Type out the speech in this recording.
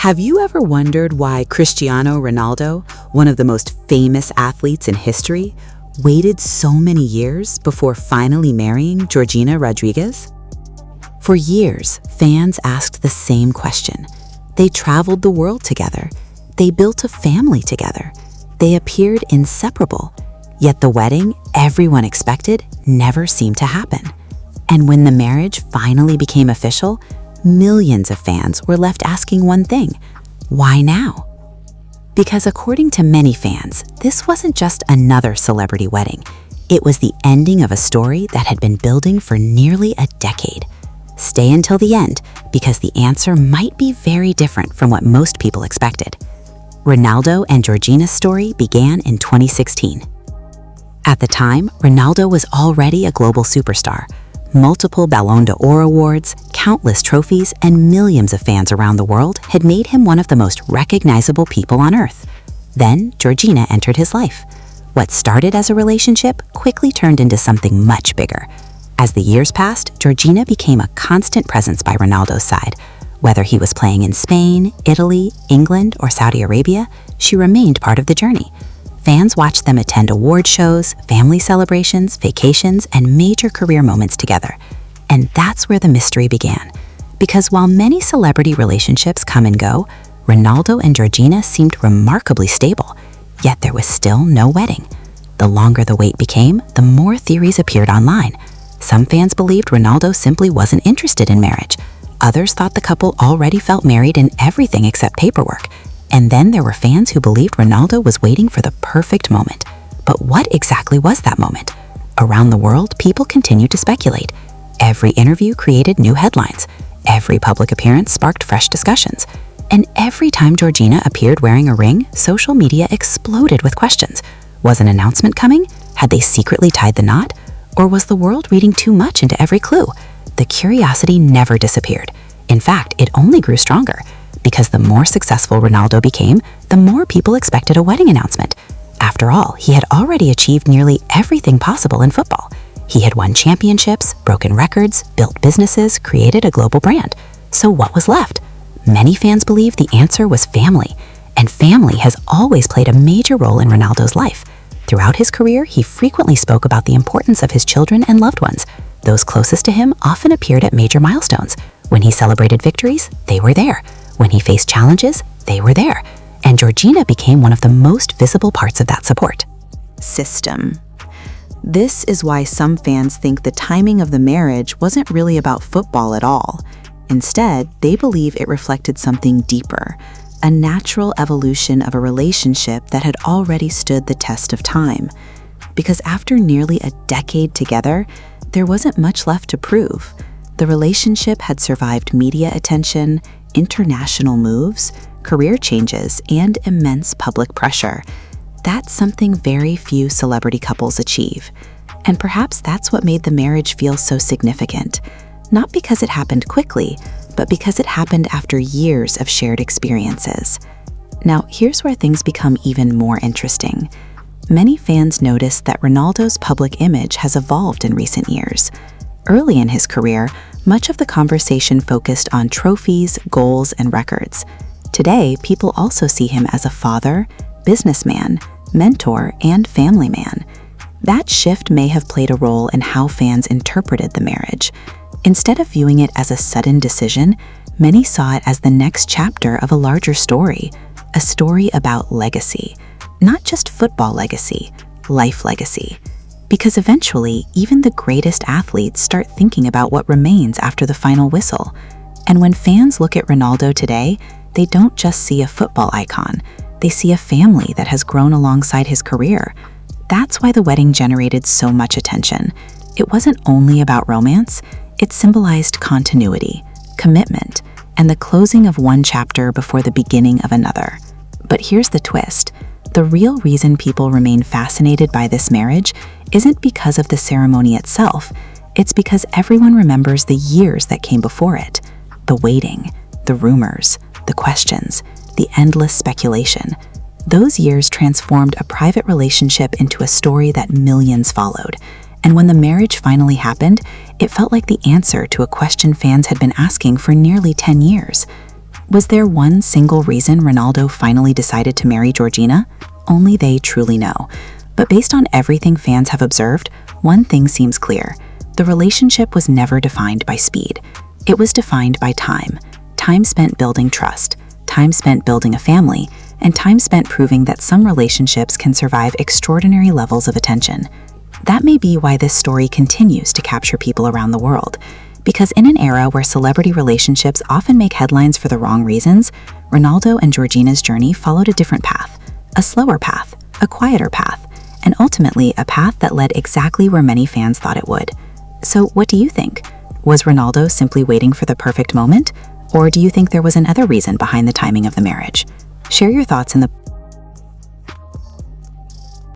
Have you ever wondered why Cristiano Ronaldo, one of the most famous athletes in history, waited so many years before finally marrying Georgina Rodríguez? For years, fans asked the same question. They traveled the world together. They built a family together. They appeared inseparable. Yet the wedding everyone expected never seemed to happen. And when the marriage finally became official, millions of fans were left asking one thing: why now? Because according to many fans, this wasn't just another celebrity wedding. It was the ending of a story that had been building for nearly a decade. Stay until the end, because the answer might be very different from what most people expected. Ronaldo and Georgina's story began in 2016. At the time, Ronaldo was already a global superstar. Multiple Ballon d'Or awards, countless trophies, and millions of fans around the world had made him one of the most recognizable people on earth. Then, Georgina entered his life. What started as a relationship quickly turned into something much bigger. As the years passed, Georgina became a constant presence by Ronaldo's side. Whether he was playing in Spain, Italy, England, or Saudi Arabia, she remained part of the journey. Fans watched them attend award shows, family celebrations, vacations, and major career moments together. And that's where the mystery began. Because while many celebrity relationships come and go, Ronaldo and Georgina seemed remarkably stable, yet there was still no wedding. The longer the wait became, the more theories appeared online. Some fans believed Ronaldo simply wasn't interested in marriage. Others thought the couple already felt married in everything except paperwork. And then there were fans who believed Ronaldo was waiting for the perfect moment. But what exactly was that moment? Around the world, people continued to speculate. Every interview created new headlines. Every public appearance sparked fresh discussions. And every time Georgina appeared wearing a ring, social media exploded with questions. Was an announcement coming? Had they secretly tied the knot? Or was the world reading too much into every clue? The curiosity never disappeared. In fact, it only grew stronger. Because the more successful Ronaldo became, the more people expected a wedding announcement. After all, he had already achieved nearly everything possible in football. He had won championships, broken records, built businesses, created a global brand. So what was left? Many fans believe the answer was family. And family has always played a major role in Ronaldo's life. Throughout his career, he frequently spoke about the importance of his children and loved ones. Those closest to him often appeared at major milestones. When he celebrated victories, they were there. When he faced challenges, they were there. And Georgina became one of the most visible parts of that support system. This is why some fans think the timing of the marriage wasn't really about football at all. Instead, they believe it reflected something deeper, a natural evolution of a relationship that had already stood the test of time. Because after nearly a decade together, there wasn't much left to prove. The relationship had survived media attention, international moves, career changes, and immense public pressure. That's something very few celebrity couples achieve. And perhaps that's what made the marriage feel so significant. Not because it happened quickly, but because it happened after years of shared experiences. Now, here's where things become even more interesting. Many fans noticed that Ronaldo's public image has evolved in recent years. Early in his career, much of the conversation focused on trophies, goals, and records. Today, people also see him as a father, businessman, mentor, and family man. That shift may have played a role in how fans interpreted the marriage. Instead of viewing it as a sudden decision, many saw it as the next chapter of a larger story, a story about legacy. Not just football legacy, life legacy. Because eventually, even the greatest athletes start thinking about what remains after the final whistle. And when fans look at Ronaldo today, they don't just see a football icon. They see a family that has grown alongside his career. That's why the wedding generated so much attention. It wasn't only about romance, it symbolized continuity, commitment, and the closing of one chapter before the beginning of another. But here's the twist. The real reason people remain fascinated by this marriage isn't because of the ceremony itself. It's because everyone remembers the years that came before it. The waiting, the rumors, the questions, the endless speculation. Those years transformed a private relationship into a story that millions followed. And when the marriage finally happened, it felt like the answer to a question fans had been asking for nearly 10 years. Was there one single reason Ronaldo finally decided to marry Georgina? Only they truly know. But based on everything fans have observed, one thing seems clear. The relationship was never defined by speed. It was defined by time. Time spent building trust, time spent building a family, and time spent proving that some relationships can survive extraordinary levels of attention. That may be why this story continues to capture people around the world. Because in an era where celebrity relationships often make headlines for the wrong reasons, Ronaldo and Georgina's journey followed a different path. A slower path, a quieter path, and ultimately a path that led exactly where many fans thought it would. So what do you think? Was Ronaldo simply waiting for the perfect moment? Or do you think there was another reason behind the timing of the marriage? Share your thoughts in the